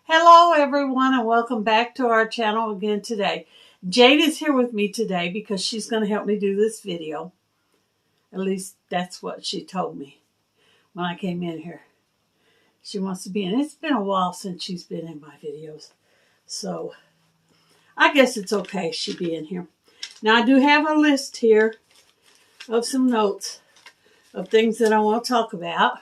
Hello everyone and welcome back to our channel again today. Jade is here with me today because she's going to help me do this video. At least that's what she told me when I came in here. She wants to be in. It's been a while since she's been in my videos. So I guess it's okay she be in here. Now I do have a list here of some notes of things that I want to talk about.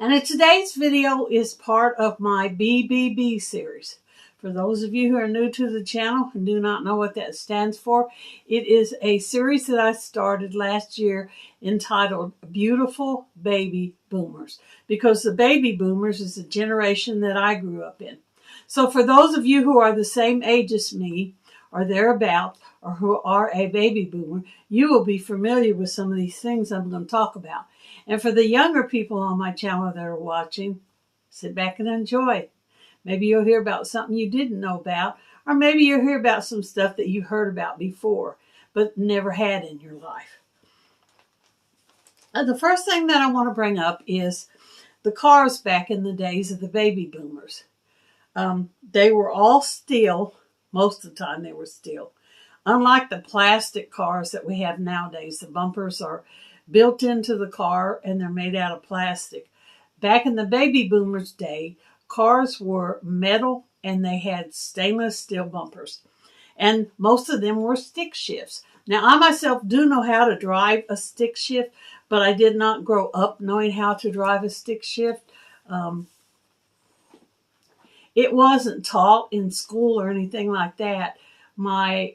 And today's video is part of my BBB series. For those of you who are new to the channel and do not know what that stands for, it is a series that I started last year entitled Beautiful Baby Boomers. Because the baby boomers is the generation that I grew up in. So for those of you who are the same age as me, or thereabout, or who are a baby boomer, you will be familiar with some of these things I'm going to talk about. And for the younger people on my channel that are watching, sit back and enjoy. Maybe you'll hear about something you didn't know about, or maybe you'll hear about some stuff that you heard about before, but never had in your life. The first thing that I want to bring up is the cars back in the days of the baby boomers. They were all steel. Most of the time they were steel. Unlike the plastic cars that we have nowadays, the bumpers are built into the car and they're made out of plastic. Back in the baby boomers' day, cars were metal and they had stainless steel bumpers. And most of them were stick shifts. Now, I myself do know how to drive a stick shift, but I did not grow up knowing how to drive a stick shift. It wasn't taught in school or anything like that. My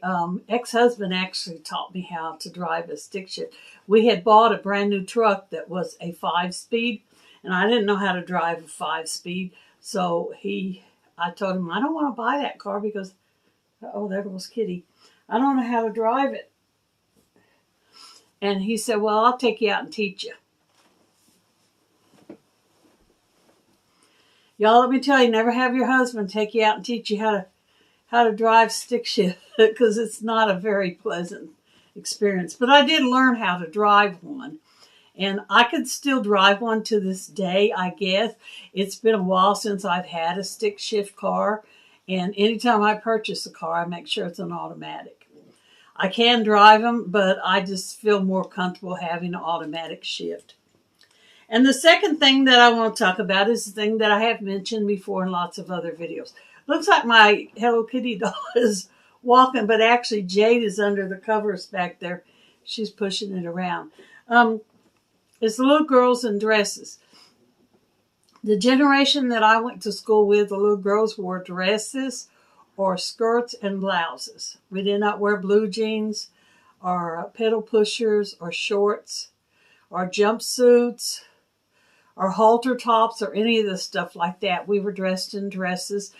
ex-husband actually taught me how to drive a stick shift. We had bought a brand new truck that was a 5-speed, and I didn't know how to drive a 5-speed. So I told him, I don't want to buy that car because, oh, there goes Kitty. I don't know how to drive it. And he said, well, I'll take you out and teach you. Y'all, let me tell you, never have your husband take you out and teach you how to drive stick shift because it's not a very pleasant experience. But I did learn how to drive one. And I could still drive one to this day, I guess. It's been a while since I've had a stick shift car. And anytime I purchase a car, I make sure it's an automatic. I can drive them, but I just feel more comfortable having an automatic shift. And the second thing that I want to talk about is the thing that I have mentioned before in lots of other videos. Looks like my Hello Kitty doll is walking, but actually Jade is under the covers back there. She's pushing it around. It's the little girls in dresses. The generation that I went to school with, the little girls wore dresses or skirts and blouses. We did not wear blue jeans or pedal pushers or shorts or jumpsuits or halter tops or any of the stuff like that. We were dressed in dresses.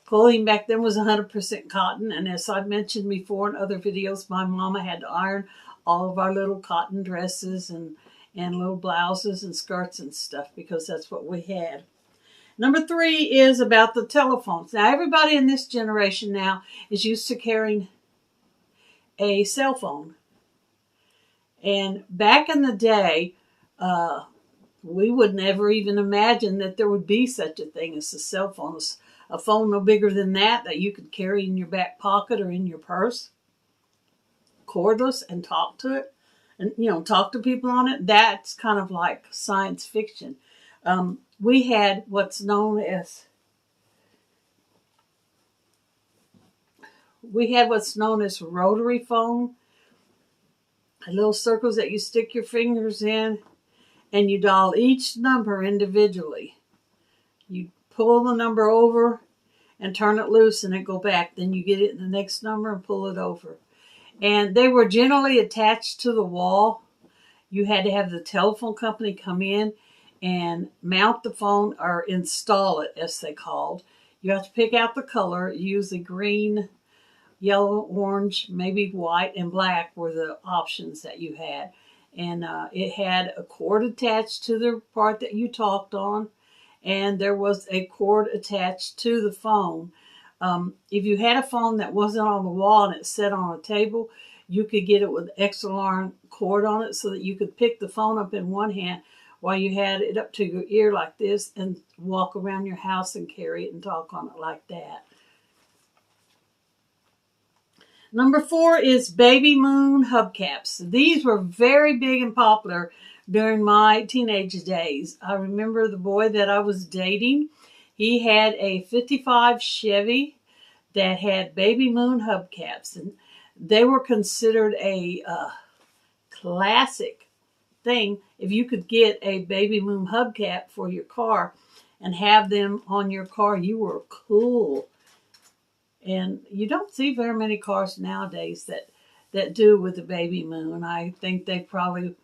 Clothing back then was 100% cotton. And as I've mentioned before in other videos, my mama had to iron all of our little cotton dresses and little blouses and skirts and stuff because that's what we had. Number 3 is about the telephones. Now, everybody in this generation now is used to carrying a cell phone. And back in the day, we would never even imagine that there would be such a thing as a cell phone. A phone no bigger than that you could carry in your back pocket or in your purse, cordless, and talk to it, and talk to people on it. That's kind of like science fiction. We had what's known as Rotary Phone, little circles that you stick your fingers in. And you dial each number individually. You pull the number over and turn it loose and it go back. Then you get it in the next number and pull it over. And they were generally attached to the wall. You had to have the telephone company come in and mount the phone or install it, as they called. You have to pick out the color. Usually green, yellow, orange, maybe white, and black were the options that you had. And it had a cord attached to the part that you talked on. And there was a cord attached to the phone. If you had a phone that wasn't on the wall and it sat on a table, you could get it with extra long cord on it so that you could pick the phone up in one hand while you had it up to your ear like this and walk around your house and carry it and talk on it like that. Number 4 is baby moon hubcaps. These were very big and popular during my teenage days. I remember the boy that I was dating. He had a 55 Chevy that had baby moon hubcaps, and they were considered a classic thing. If you could get a baby moon hubcap for your car and have them on your car, you were cool. And you don't see very many cars nowadays that do with the baby moon. I think they probably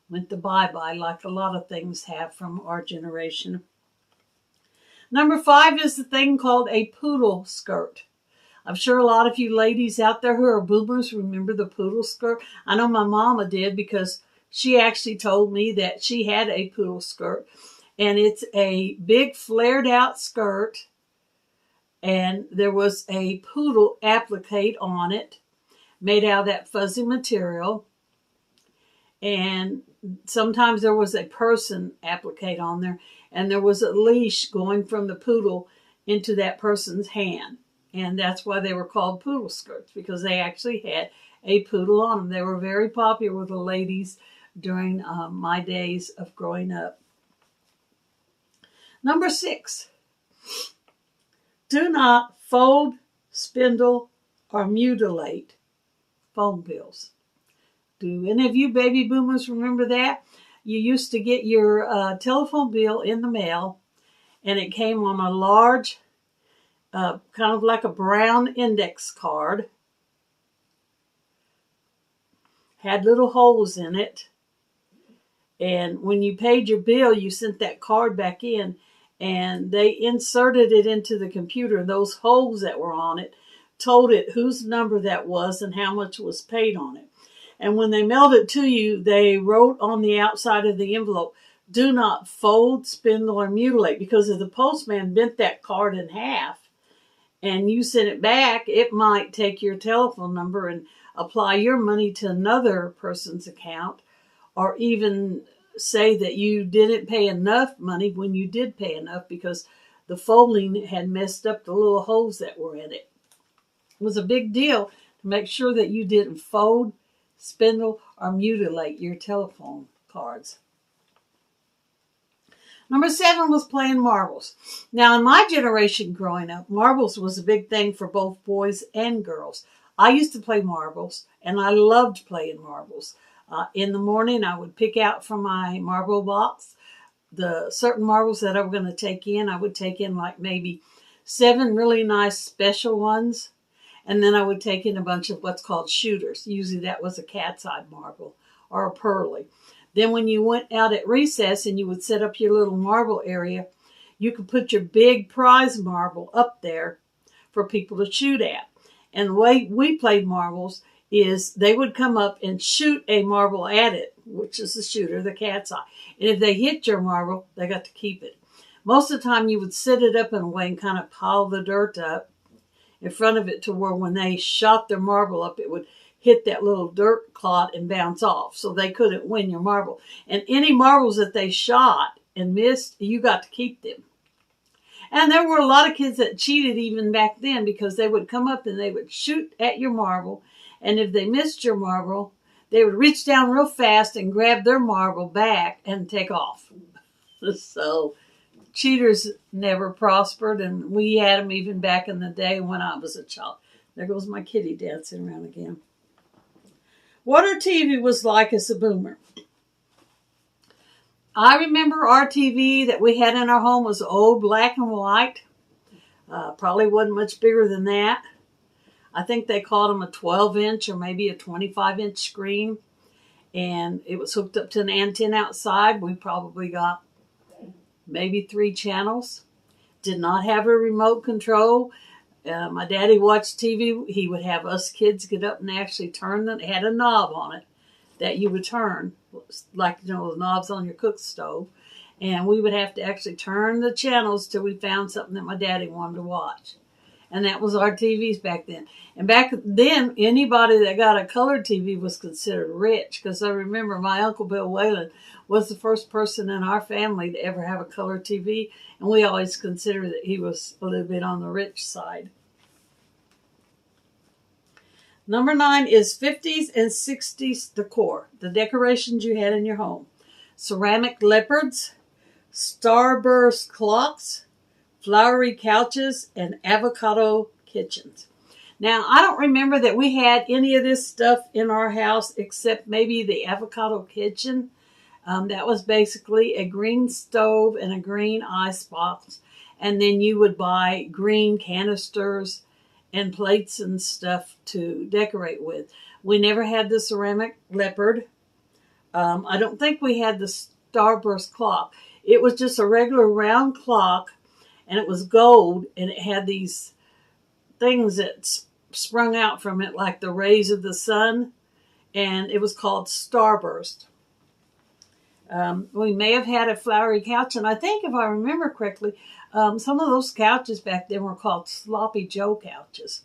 went to bye-bye like a lot of things have from our generation. Number 5 is the thing called a poodle skirt. I'm sure a lot of you ladies out there who are boomers remember the poodle skirt. I know my mama did because she actually told me that she had a poodle skirt. And it's a big flared out skirt. And there was a poodle applique on it, made out of that fuzzy material. And sometimes there was a person applique on there. And there was a leash going from the poodle into that person's hand. And that's why they were called poodle skirts, because they actually had a poodle on them. They were very popular with the ladies during my days of growing up. Number 6. Do not fold, spindle, or mutilate phone bills. Do any of you baby boomers remember that? You used to get your telephone bill in the mail, and it came on a large, kind of like a brown index card. Had little holes in it. And when you paid your bill, you sent that card back in, and they inserted it into the computer. Those holes that were on it told it whose number that was and how much was paid on it. And when they mailed it to you, they wrote on the outside of the envelope, do not fold, spindle, or mutilate. Because if the postman bent that card in half and you sent it back, it might take your telephone number and apply your money to another person's account, or even say that you didn't pay enough money when you did pay enough because the folding had messed up the little holes that were in it. It was a big deal to make sure that you didn't fold, spindle, or mutilate your telephone cards. Number 7 was playing marbles. Now, in my generation growing up, marbles was a big thing for both boys and girls. I used to play marbles, and I loved playing marbles. In the morning, I would pick out from my marble box the certain marbles that I was going to take in. I would take in like maybe 7 really nice special ones. And then I would take in a bunch of what's called shooters. Usually that was a cat's eye marble or a pearly. Then when you went out at recess and you would set up your little marble area, you could put your big prize marble up there for people to shoot at. And the way we played marbles is they would come up and shoot a marble at it, which is the shooter, the cat's eye. And if they hit your marble, they got to keep it. Most of the time you would set it up in a way and kind of pile the dirt up in front of it to where when they shot their marble up, it would hit that little dirt clot and bounce off. So they couldn't win your marble. And any marbles that they shot and missed, you got to keep them. And there were a lot of kids that cheated even back then because they would come up and they would shoot at your marble. And if they missed your marble, they would reach down real fast and grab their marble back and take off. So cheaters never prospered, and we had them even back in the day when I was a child. There goes my kitty dancing around again. What our TV was like as a boomer. I remember our TV that we had in our home was old black and white. Probably wasn't much bigger than that. I think they called them a 12-inch or maybe a 25-inch screen. And it was hooked up to an antenna outside. We probably got maybe 3 channels. Did not have a remote control. My daddy watched TV. He would have us kids get up and actually turn it. It had a knob on it that you would turn, like, you know, the knobs on your cook stove. And we would have to actually turn the channels till we found something that my daddy wanted to watch. And that was our TVs back then. And back then, anybody that got a color TV was considered rich, because I remember my Uncle Bill Whalen was the first person in our family to ever have a color TV, and we always considered that he was a little bit on the rich side. Number 9 is 50s and 60s decor, the decorations you had in your home. Ceramic leopards, starburst clocks, flowery couches, and avocado kitchens. Now, I don't remember that we had any of this stuff in our house except maybe the avocado kitchen. That was basically a green stove and a green icebox. And then you would buy green canisters and plates and stuff to decorate with. We never had the ceramic leopard. I don't think we had the starburst clock. It was just a regular round clock, and it was gold, and it had these things that sprung out from it like the rays of the sun, and it was called starburst. We may have had a flowery couch, and I think if I remember correctly, some of those couches back then were called Sloppy Joe couches.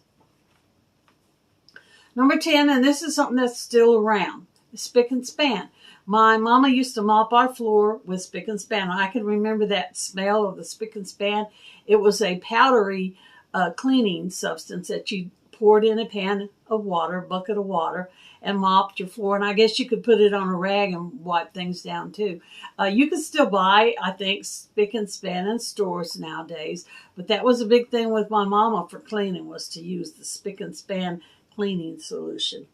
Number 10, and this is something that's still around, spick and span. My mama used to mop our floor with spick and span. I can remember that smell of the spick and span. It was a powdery cleaning substance that you poured in a pan of water, bucket of water, and mopped your floor. And I guess you could put it on a rag and wipe things down too. You could still buy, I think, spick and span in stores nowadays. But that was a big thing with my mama for cleaning, was to use the spick and span cleaning solution.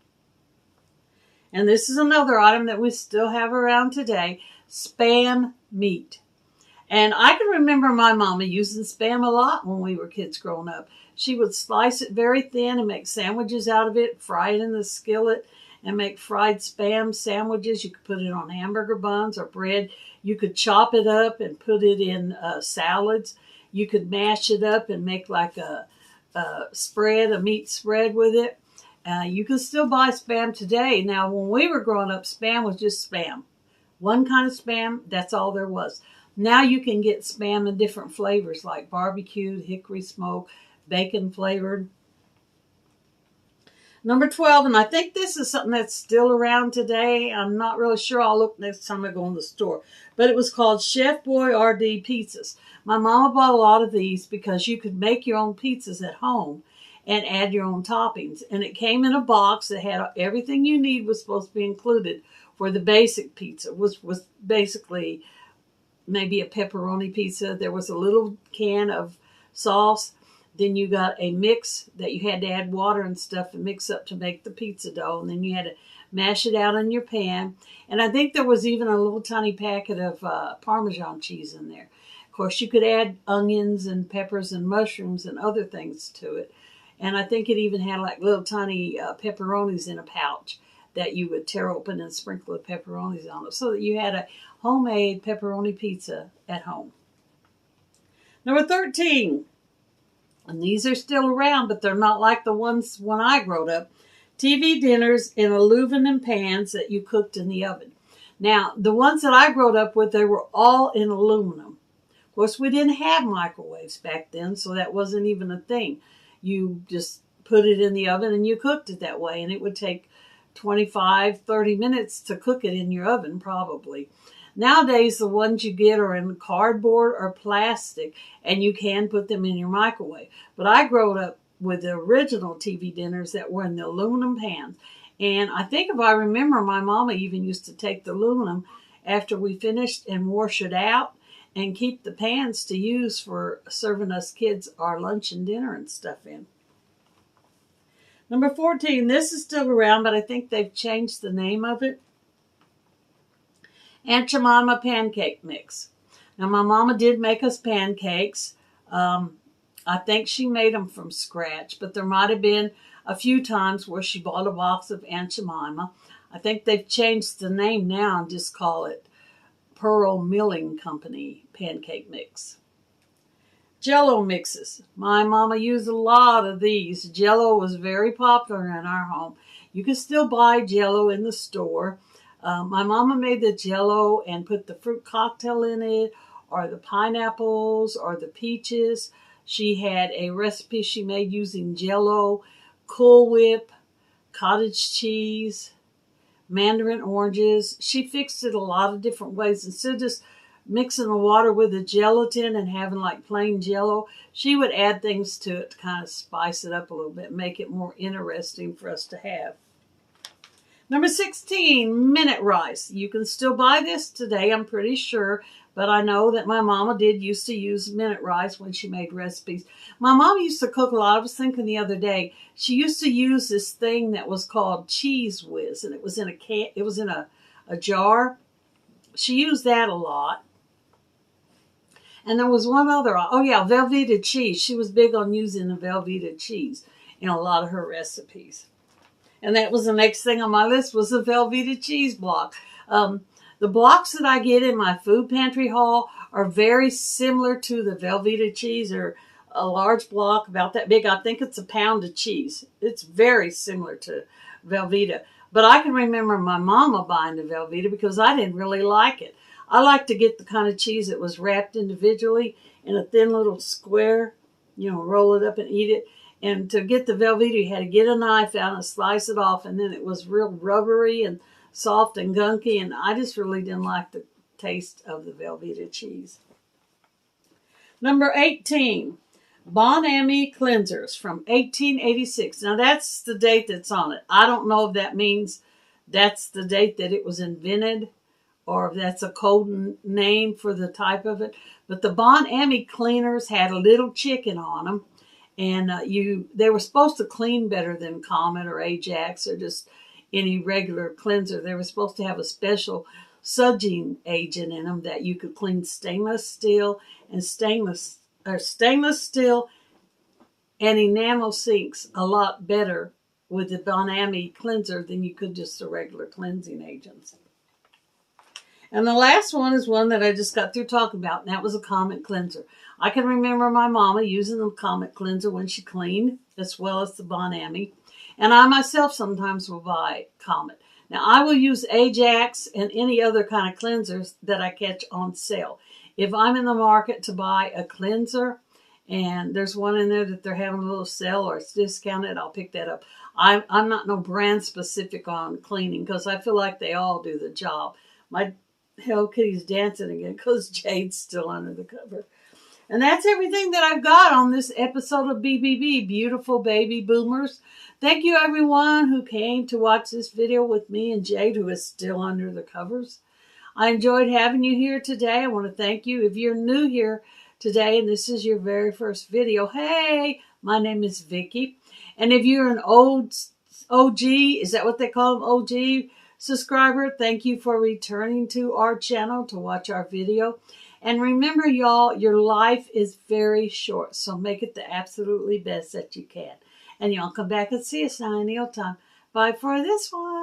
And this is another item that we still have around today, Spam meat. And I can remember my mama using Spam a lot when we were kids growing up. She would slice it very thin and make sandwiches out of it, fry it in the skillet, and make fried Spam sandwiches. You could put it on hamburger buns or bread. You could chop it up and put it in salads. You could mash it up and make like a spread, a meat spread with it. You can still buy Spam today. Now, when we were growing up, Spam was just Spam. One kind of Spam, that's all there was. Now you can get Spam in different flavors like barbecue, hickory smoke, bacon flavored. Number 12, and I think this is something that's still around today. I'm not really sure. I'll look next time I go in the store. But it was called Chef Boyardee pizzas. My mama bought a lot of these because you could make your own pizzas at home and add your own toppings. And it came in a box that had everything you need was supposed to be included for the basic pizza. Was basically maybe a pepperoni pizza. There was a little can of sauce. Then you got a mix that you had to add water and stuff and mix up to make the pizza dough. And then you had to mash it out in your pan. And I think there was even a little tiny packet of Parmesan cheese in there. Of course, you could add onions and peppers and mushrooms and other things to it. And I think it even had like little tiny pepperonis in a pouch that you would tear open and sprinkle the pepperonis on it, so that you had a homemade pepperoni pizza at home. Number 13, and these are still around, but they're not like the ones when I grew up. TV dinners in aluminum pans that you cooked in the oven. Now, the ones that I grew up with, they were all in aluminum. Of course, we didn't have microwaves back then, so that wasn't even a thing. You just put it in the oven and you cooked it that way, and it would take 25, 30 minutes to cook it in your oven, probably. Nowadays, the ones you get are in cardboard or plastic, and you can put them in your microwave. But I grew up with the original TV dinners that were in the aluminum pans. And I think if I remember, my mama even used to take the aluminum after we finished and wash it out and keep the pans to use for serving us kids our lunch and dinner and stuff in. Number 14, this is still around, but I think they've changed the name of it. Aunt Jemima pancake mix. Now, my mama did make us pancakes. I think she made them from scratch, but there might have been a few times where she bought a box of Aunt Jemima. I think they've changed the name now and just call it Pearl Milling Company pancake mix. Jell-O mixes. My mama used a lot of these. Jell-O was very popular in our home. You can still buy Jell-O in the store. My mama made the Jell-O and put the fruit cocktail in it, or the pineapples, or the peaches. She had a recipe she made using Jell-O, Cool Whip, cottage cheese, mandarin oranges. She fixed it a lot of different ways. Instead of just mixing the water with the gelatin and having like plain Jell-O, she would add things to it to kind of spice it up a little bit, make it more interesting for us to have. Number 16, minute rice. You can still buy this today, I'm pretty sure, but I know that my mama did used to use minute rice when she made recipes. My mom used to cook a lot. I was thinking the other day, she used to use this thing that was called Cheese Whiz, and it was in a jar. She used that a lot. And there was one other, oh yeah, Velveeta cheese. She was big on using the Velveeta cheese in a lot of her recipes. And that was the next thing on my list was the Velveeta cheese block. The blocks that I get in my food pantry haul are very similar to the Velveeta cheese, or a large block about that big. I think it's a pound of cheese. It's very similar to Velveeta. But I can remember my mama buying the Velveeta because I didn't really like it. I like to get the kind of cheese that was wrapped individually in a thin little square, roll it up and eat it. And to get the Velveeta, you had to get a knife out and slice it off, and then it was real rubbery and soft and gunky, and I just really didn't like the taste of the Velveeta cheese. Number 18, Bon Ami cleansers from 1886. Now that's the date that's on it. I don't know if that means that's the date that it was invented, or if that's a code name for the type of it. But the Bon Ami cleaners had a little chicken on them. And they were supposed to clean better than Comet or Ajax or just any regular cleanser. They were supposed to have a special smudging agent in them that you could clean stainless steel and enamel sinks a lot better with the Bon Ami cleanser than you could just the regular cleansing agents. And the last one is one that I just got through talking about, and that was a Comet Cleanser. I can remember my mama using the Comet Cleanser when she cleaned, as well as the Bon Ami. And I myself sometimes will buy Comet. Now, I will use Ajax and any other kind of cleansers that I catch on sale. If I'm in the market to buy a cleanser, and there's one in there that they're having a little sale or it's discounted, I'll pick that up. I'm not no brand specific on cleaning because I feel like they all do the job. My Hello Kitty's dancing again because Jade's still under the cover. And that's everything that I've got on this episode of BBB, Beautiful Baby Boomers. Thank you, everyone who came to watch this video with me and Jade, who is still under the covers. I enjoyed having you here today. I want to thank you. If you're new here today and this is your very first video, hey, my name is Vicki. And if you're an old OG, is that what they call them, OG subscriber, thank you for returning to our channel to watch our video. And remember, y'all, your life is very short, so make it the absolutely best that you can. And y'all come back and see us now any old time. Bye for this one.